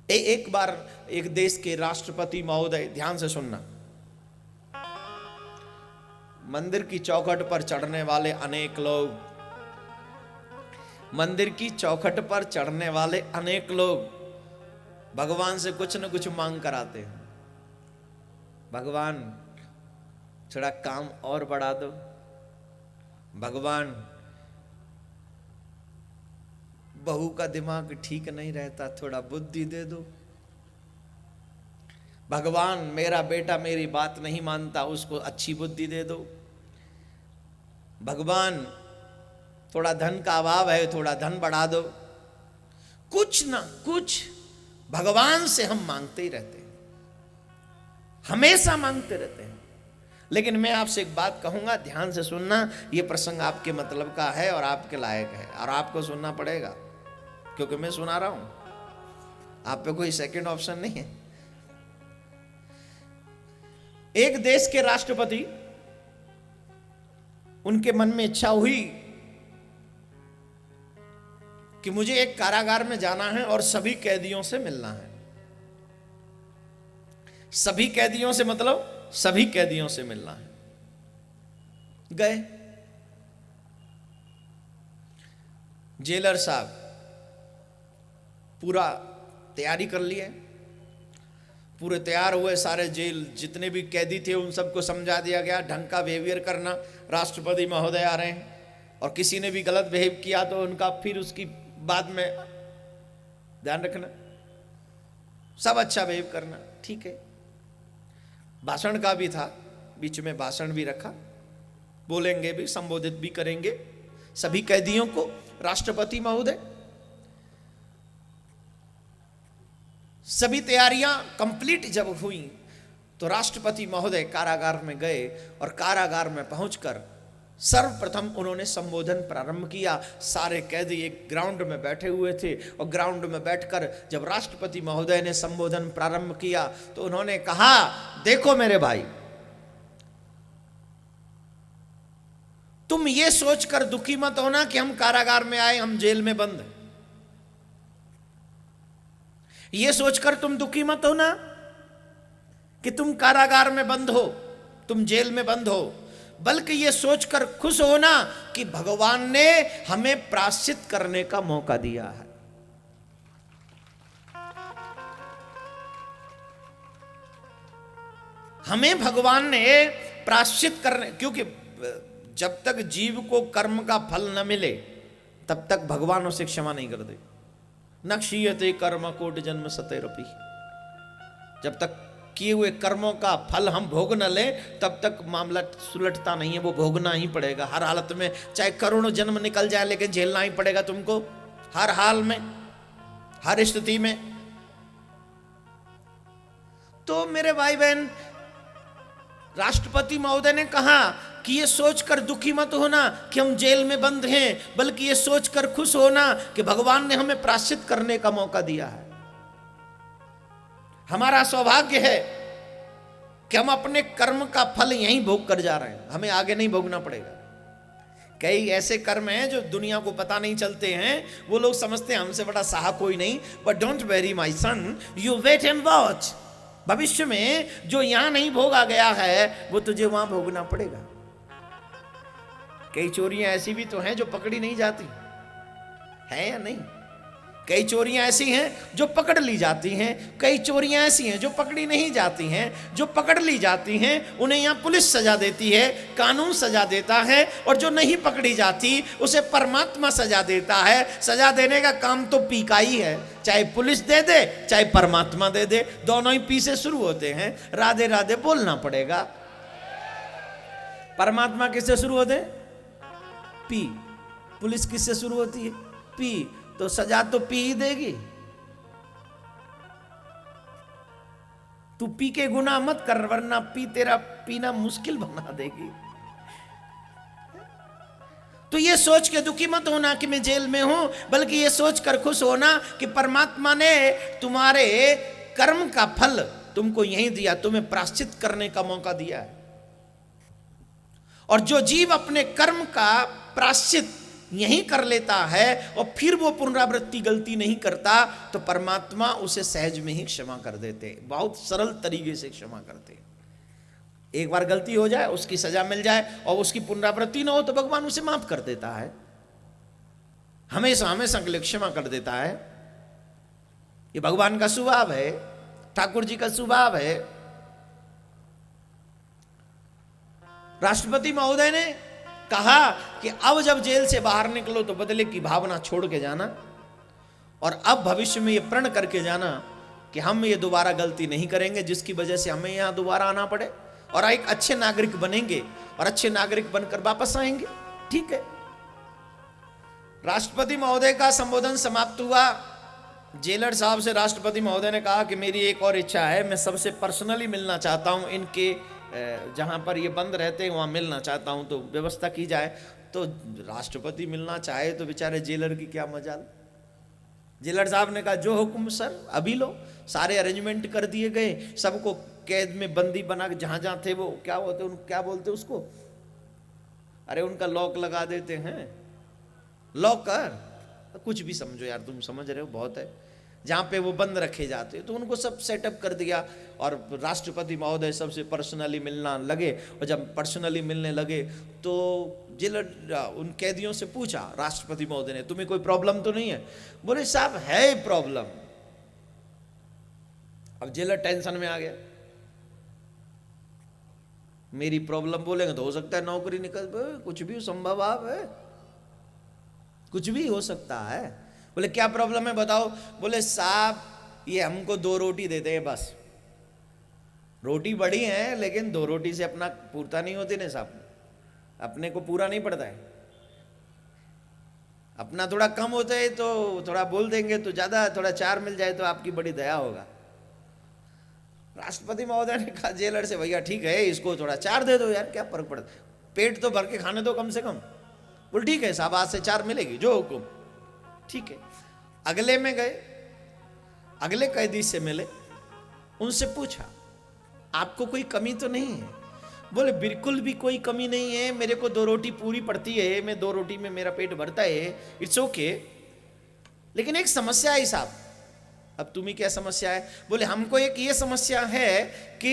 एक बार एक देश के राष्ट्रपति महोदय, ध्यान से सुनना, मंदिर की चौखट पर चढ़ने वाले अनेक लोग, मंदिर की चौखट पर चढ़ने वाले अनेक लोग भगवान से कुछ न कुछ मांग कराते हैं। भगवान थोड़ा काम और बढ़ा दो, भगवान बहू का दिमाग ठीक नहीं रहता, थोड़ा बुद्धि दे दो, भगवान मेरा बेटा मेरी बात नहीं मानता, उसको अच्छी बुद्धि दे दो, भगवान थोड़ा धन का अभाव है, थोड़ा धन बढ़ा दो। कुछ ना कुछ भगवान से हम मांगते ही रहते हैं, हमेशा मांगते रहते हैं। लेकिन मैं आपसे एक बात कहूंगा, ध्यान से सुनना, यह प्रसंग आपके मतलब का है और आपके लायक है और आपको सुनना पड़ेगा, क्योंकि मैं सुना रहा हूं, आप पे कोई सेकंड ऑप्शन नहीं है। एक देश के राष्ट्रपति, उनके मन में इच्छा हुई कि मुझे एक कारागार में जाना है और सभी कैदियों से मिलना है। सभी कैदियों से मतलब सभी कैदियों से मिलना है। गए, जेलर साहब पूरा तैयारी कर लिए, पूरे तैयार हुए, सारे जेल जितने भी कैदी थे उन सबको समझा दिया गया ढंग का बिहेवियर करना, राष्ट्रपति महोदय आ रहे हैं, और किसी ने भी गलत बिहेव किया तो उनका फिर उसकी बाद में ध्यान रखना, सब अच्छा बिहेव करना। ठीक है, भाषण का भी था, बीच में भाषण भी रखा, बोलेंगे भी, संबोधित भी करेंगे सभी कैदियों को राष्ट्रपति महोदय। सभी तैयारियां कंप्लीट जब हुई तो राष्ट्रपति महोदय कारागार में गए और कारागार में पहुंचकर सर्वप्रथम उन्होंने संबोधन प्रारंभ किया। सारे कैदी एक ग्राउंड में बैठे हुए थे और ग्राउंड में बैठकर जब राष्ट्रपति महोदय ने संबोधन प्रारंभ किया तो उन्होंने कहा, देखो मेरे भाई, तुम ये सोचकर दुखी मत होना कि हम कारागार में आए, हम जेल में बंद हैं। ये सोचकर तुम दुखी मत होना कि तुम कारागार में बंद हो, तुम जेल में बंद हो, बल्कि ये सोचकर खुश होना कि भगवान ने हमें प्रायश्चित करने का मौका दिया है। हमें भगवान ने प्रायश्चित करने, क्योंकि जब तक जीव को कर्म का फल न मिले तब तक भगवान उसे क्षमा नहीं कर दे। न क्षीयते कर्म कोटि जन्म सतेरपि, जब तक किए हुए कर्मों का फल हम भोग न लें तब तक मामला सुलटता नहीं है, वो भोगना ही पड़ेगा हर हालत में, चाहे करोड़ों जन्म निकल जाए लेकिन झेलना ही पड़ेगा तुमको, हर हाल में, हर स्थिति में। तो मेरे भाई बहन, राष्ट्रपति महोदय ने कहा कि ये सोचकर दुखी मत होना कि हम जेल में बंद हैं, बल्कि ये सोचकर खुश होना कि भगवान ने हमें प्रायश्चित करने का मौका दिया है। हमारा सौभाग्य है कि हम अपने कर्म का फल यहीं भोग कर जा रहे हैं, हमें आगे नहीं भोगना पड़ेगा। कई ऐसे कर्म हैं जो दुनिया को पता नहीं चलते हैं, वो लोग समझते हैं हमसे बड़ा साहा कोई नहीं, but don't worry my son, you wait and watch. भविष्य में जो यहां नहीं भोगा गया है वो तुझे वहां भोगना पड़ेगा। कई चोरियां ऐसी भी तो हैं जो पकड़ी नहीं जाती है या नहीं, कई चोरियां ऐसी हैं जो पकड़ ली जाती हैं, कई चोरियां ऐसी हैं जो पकड़ी नहीं जाती हैं। जो पकड़ ली जाती हैं उन्हें यहाँ पुलिस सजा देती है, कानून सजा देता है, और जो नहीं पकड़ी जाती उसे परमात्मा सजा देता है। सजा देने का काम तो पी का ही है, चाहे पुलिस दे दे चाहे परमात्मा दे दे, दोनों ही पी से शुरू होते हैं। राधे राधे बोलना पड़ेगा। परमात्मा किससे शुरू होते? पी। पुलिस किससे शुरू होती है? पी। तो सजा तो पी ही देगी। तू पी के गुनाह मत कर, वरना पी तेरा पीना मुश्किल बना देगी। तो ये सोच के दुखी मत होना कि मैं जेल में हूं, बल्कि ये सोच कर खुश होना कि परमात्मा ने तुम्हारे कर्म का फल तुमको यहीं दिया, तुम्हें प्रायश्चित करने का मौका दिया है। और जो जीव अपने कर्म का प्रायश्चित यहीं कर लेता है और फिर वो पुनरावृत्ति गलती नहीं करता, तो परमात्मा उसे सहज में ही क्षमा कर देते, बहुत सरल तरीके से क्षमा करते। एक बार गलती हो जाए, उसकी सजा मिल जाए और उसकी पुनरावृत्ति ना हो तो भगवान उसे माफ कर देता है, हमेशा हमेशा के लिए क्षमा कर देता है। ये भगवान का स्वभाव है, ठाकुर जी का स्वभाव है। राष्ट्रपति महोदय ने कहा कि अब जब जेल से बाहर निकलो तो बदले की भावना छोड़ के जाना, और अब भविष्य में ये प्रण करके जाना कि हम ये दोबारा गलती नहीं करेंगे जिसकी वजह से हमें यहां दोबारा आना पड़े, और एक अच्छे नागरिक बनेंगे और अच्छे नागरिक बनकर वापस आएंगे। ठीक है, राष्ट्रपति महोदय का संबोधन समाप्त हुआ। जेलर साहब से राष्ट्रपति महोदय ने कहा कि मेरी एक और इच्छा है, मैं सबसे पर्सनली मिलना चाहता हूं, इनके जहां पर ये बंद रहते हैं वहां मिलना चाहता हूं, तो व्यवस्था की जाए। तो राष्ट्रपति मिलना चाहे तो बेचारे जेलर की क्या मजाल। जेलर साहब ने कहा जो हुक्म सर, अभी लो। सारे अरेंजमेंट कर दिए गए, सबको कैद में बंदी बना, जहां जहां थे वो क्या बोलते उसको, अरे उनका लॉक लगा देते हैं, लॉकर, कुछ भी समझो यार, तुम समझ रहे हो, बहुत है, जहां पे वो बंद रखे जाते, तो उनको सब सेटअप कर दिया। और राष्ट्रपति महोदय सबसे पर्सनली मिलना लगे, और जब पर्सनली मिलने लगे तो जेलर उन कैदियों से पूछा राष्ट्रपति महोदय ने, तुम्हें कोई प्रॉब्लम तो नहीं है? बोले साहब है प्रॉब्लम। अब जेलर टेंशन में आ गया, मेरी प्रॉब्लम बोलेंगे तो हो सकता है नौकरी निकल, कुछ भी संभव है, कुछ भी हो सकता है। बोले क्या प्रॉब्लम है बताओ? बोले साहब ये हमको 2 रोटी देते हैं बस, रोटी बड़ी है लेकिन 2 रोटी से अपना पूर्ता नहीं होती ना साहब, अपने को पूरा नहीं पड़ता है, अपना थोड़ा कम होता है तो थोड़ा बोल देंगे तो ज्यादा, थोड़ा 4 मिल जाए तो आपकी बड़ी दया होगा। राष्ट्रपति महोदय ने कहा जेलर से, भैया ठीक है इसको थोड़ा 4 दे दो यार, क्या फर्क पड़ता, पेट तो भर के खाने दो कम से कम। बोल ठीक है साहब आज से 4 मिलेगी, जो हुकुम। ठीक है, अगले में गए, अगले कैदी से मिले, उनसे पूछा आपको कोई कमी तो नहीं है? बोले बिल्कुल भी कोई कमी नहीं है, मेरे को 2 रोटी पूरी पड़ती है, मैं 2 रोटी में मेरा पेट भरता है, इट्स ओके। लेकिन एक समस्या है साहब। अब तुम्हें क्या समस्या है? बोले हमको एक ये समस्या है कि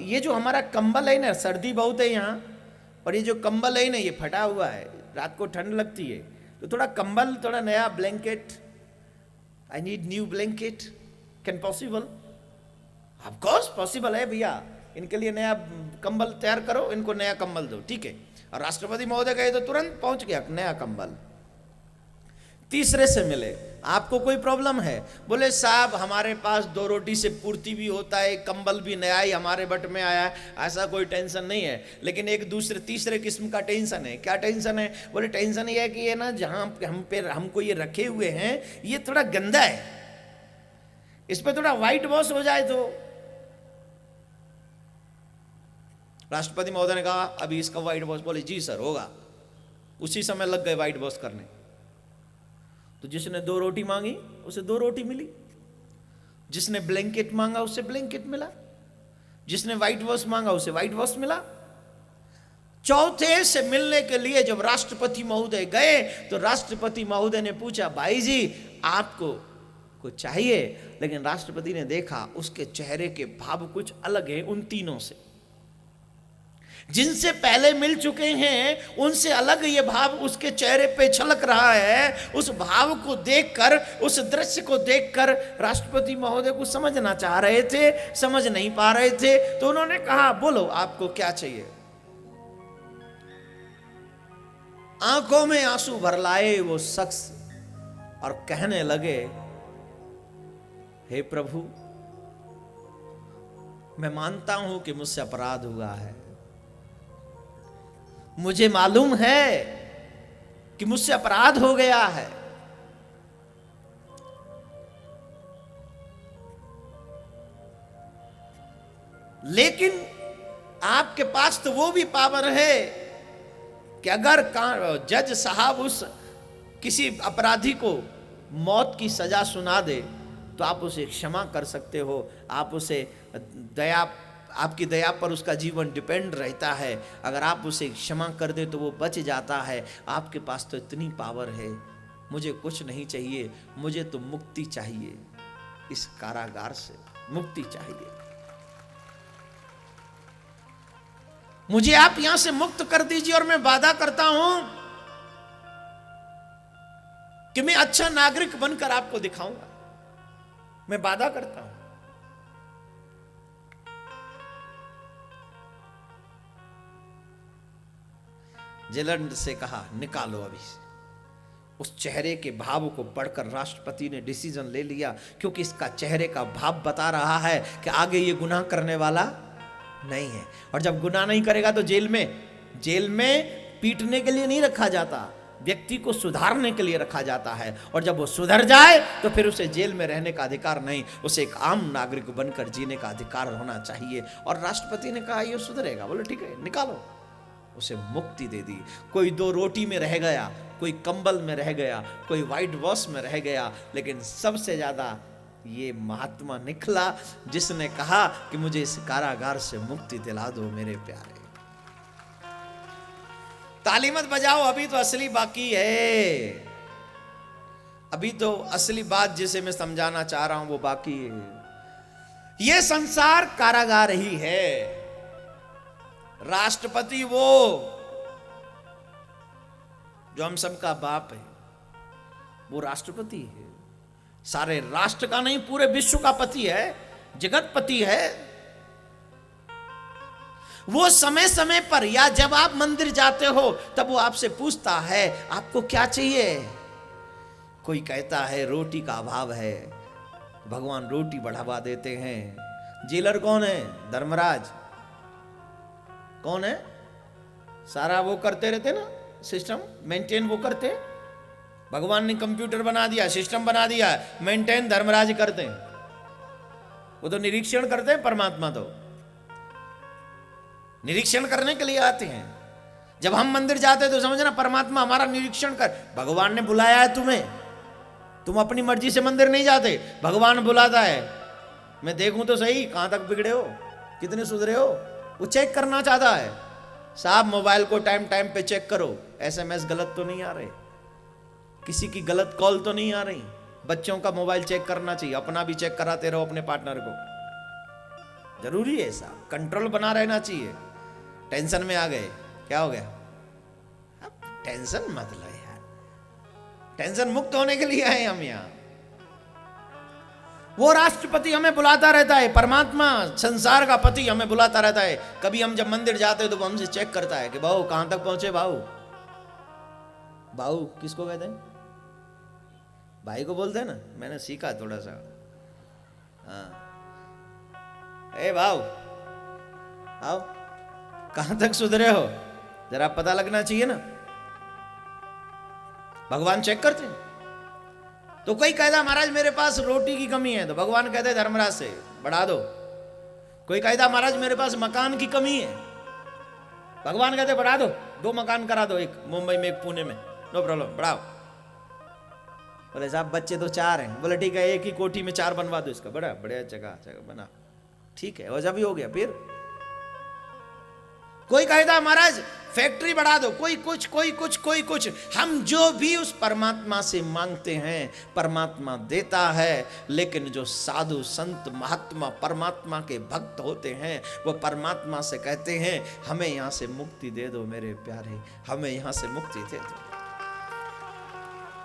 ये जो हमारा कंबल है ना, सर्दी बहुत है यहाँ, और ये जो कंबल है ना ये फटा हुआ है, रात को ठंड लगती है, तो थोड़ा कंबल, थोड़ा नया blanket, I need new blanket, can possible? Of course possible है भैया, इनके लिए नया कंबल तैयार करो, इनको नया कंबल दो। ठीक है, और राष्ट्रपति महोदय गए तो तुरंत पहुंच गया नया कंबल। तीसरे से मिले, आपको कोई प्रॉब्लम है? बोले साहब हमारे पास 2 रोटी से पूर्ति भी होता है, कंबल भी नया ही हमारे बट में आया है, ऐसा कोई टेंशन नहीं है, लेकिन एक दूसरे तीसरे किस्म का टेंशन है। क्या टेंशन है? बोले टेंशन ये है कि ये ना जहां हमको ये रखे हुए हैं ये थोड़ा गंदा है, इस पर थोड़ा व्हाइट वॉश हो जाए तो। राष्ट्रपति महोदय ने कहा अभी इसका व्हाइट वॉश? बोले जी सर होगा। उसी समय लग गए व्हाइट वॉश करने। तो जिसने 2 रोटी मांगी उसे 2 रोटी मिली, जिसने ब्लैंकेट मांगा उसे ब्लैंकेट मिला, जिसने व्हाइट वॉश मांगा उसे व्हाइट वॉश मिला। चौथे से मिलने के लिए जब राष्ट्रपति महोदय गए तो राष्ट्रपति महोदय ने पूछा भाई जी आपको कुछ चाहिए? लेकिन राष्ट्रपति ने देखा उसके चेहरे के भाव कुछ अलग है उन तीनों से, जिनसे पहले मिल चुके हैं उनसे अलग ये भाव उसके चेहरे पे छलक रहा है। उस भाव को देखकर, उस दृश्य को देखकर राष्ट्रपति महोदय को समझना चाह रहे थे, समझ नहीं पा रहे थे, तो उन्होंने कहा बोलो आपको क्या चाहिए? आंखों में आंसू भर लाए वो शख्स और कहने लगे हे प्रभु मैं मानता हूं कि मुझसे अपराध हुआ है, मुझे मालूम है कि मुझसे अपराध हो गया है, लेकिन आपके पास तो वो भी पावर है कि अगर जज साहब उस किसी अपराधी को मौत की सजा सुना दे तो आप उसे क्षमा कर सकते हो, आप उसे दया आपकी दया पर उसका जीवन डिपेंड रहता है। अगर आप उसे क्षमा कर दे तो वो बच जाता है। आपके पास तो इतनी पावर है। मुझे कुछ नहीं चाहिए, मुझे तो मुक्ति चाहिए, इस कारागार से मुक्ति चाहिए। मुझे आप यहां से मुक्त कर दीजिए और मैं वादा करता हूं कि मैं अच्छा नागरिक बनकर आपको दिखाऊंगा। मैं वादा करता हूं। जेलर से कहा निकालो अभी से। उस चेहरे के भाव को पढ़कर राष्ट्रपति ने डिसीजन ले लिया, क्योंकि इसका चेहरे का भाव बता रहा है कि आगे ये गुनाह करने वाला नहीं है। और जब गुनाह नहीं करेगा तो जेल में पीटने के लिए नहीं रखा जाता, व्यक्ति को सुधारने के लिए रखा जाता है। और जब वो सुधर जाए तो फिर उसे जेल में रहने का अधिकार नहीं, उसे एक आम नागरिक बनकर जीने का अधिकार होना चाहिए। और राष्ट्रपति ने कहा ये सुधरेगा। बोले ठीक है निकालो। उसे मुक्ति दे दी। कोई 2 रोटी में रह गया, कोई कंबल में रह गया, कोई व्हाइट वॉश में रह गया, लेकिन सबसे ज्यादा ये महात्मा निकला जिसने कहा कि मुझे इस कारागार से मुक्ति दिला दो मेरे प्यारे। ताली मत बजाओ, अभी तो असली बाकी है। अभी तो असली बात जिसे मैं समझाना चाह रहा हूं वो बाकी है। ये संसार कारागार ही है। राष्ट्रपति वो जो हम सबका बाप है, वो राष्ट्रपति है। सारे राष्ट्र का नहीं, पूरे विश्व का पति है, जगतपति है। वो समय समय पर या जब आप मंदिर जाते हो तब वो आपसे पूछता है आपको क्या चाहिए। कोई कहता है रोटी का अभाव है, भगवान रोटी बढ़ावा देते हैं। जेलर कौन है? धर्मराज। कौन है? सारा वो करते रहते ना, सिस्टम मेंटेन वो करते। भगवान ने कंप्यूटर बना दिया, सिस्टम बना दिया, मेंटेन धर्मराज करते हैं। वो तो निरीक्षण करते हैं। परमात्मा तो निरीक्षण करने के लिए आते हैं। जब हम मंदिर जाते हैं तो समझना परमात्मा हमारा निरीक्षण कर। भगवान ने बुलाया है तुम्हें, तुम अपनी मर्जी से मंदिर नहीं जाते, भगवान बुलाता है। मैं देखूं तो सही कहां तक बिगड़े हो, कितने सुधरे हो। वो चेक करना चाहता है। साहब मोबाइल को टाइम टाइम पे चेक करो, एसएमएस गलत तो नहीं आ रहे, किसी की गलत कॉल तो नहीं आ रही। बच्चों का मोबाइल चेक करना चाहिए, अपना भी चेक कराते रहो, अपने पार्टनर को। जरूरी है ऐसा, कंट्रोल बना रहना चाहिए। टेंशन में आ गए, क्या हो गया? अब टेंशन मत लो यार, टेंशन मुक्त होने के लिए आए हम यहाँ। वो राष्ट्रपति हमें बुलाता रहता है, परमात्मा संसार का पति हमें बुलाता रहता है। कभी हम जब मंदिर जाते हैं तो वो हमसे चेक करता है कि बाबू कहां तक पहुंचे। बाबू किसको कहते हैं? भाई को बोलते हैं ना, मैंने सीखा थोड़ा सा। हाँ, ए भाऊ आओ, कहां तक सुधरे हो, जरा पता लगना चाहिए ना। भगवान चेक करते हैं। तो कोई कहता महाराज मेरे पास रोटी की कमी है, तो भगवान कहते धर्मराज से बढ़ा दो। कोई कहता महाराज मेरे पास मकान की कमी है, भगवान कहते बढ़ा दो, 2 मकान करा दो, एक मुंबई में एक पुणे में, नो प्रॉब्लम बढ़ाओ। बोले साहब बच्चे तो 4 हैं। बोले ठीक है एक ही कोठी में 4 बनवा दो इसका, बड़ा बढ़िया जगह बना, ठीक है। और जब भी हो गया फिर कोई कहता महाराज फैक्ट्री बढ़ा दो, कोई कुछ। हम जो भी उस परमात्मा से मांगते हैं परमात्मा देता है। लेकिन जो साधु संत महात्मा परमात्मा के भक्त होते हैं वो परमात्मा से कहते हैं हमें यहां से मुक्ति दे दो मेरे प्यारे, हमें यहां से मुक्ति दे दो।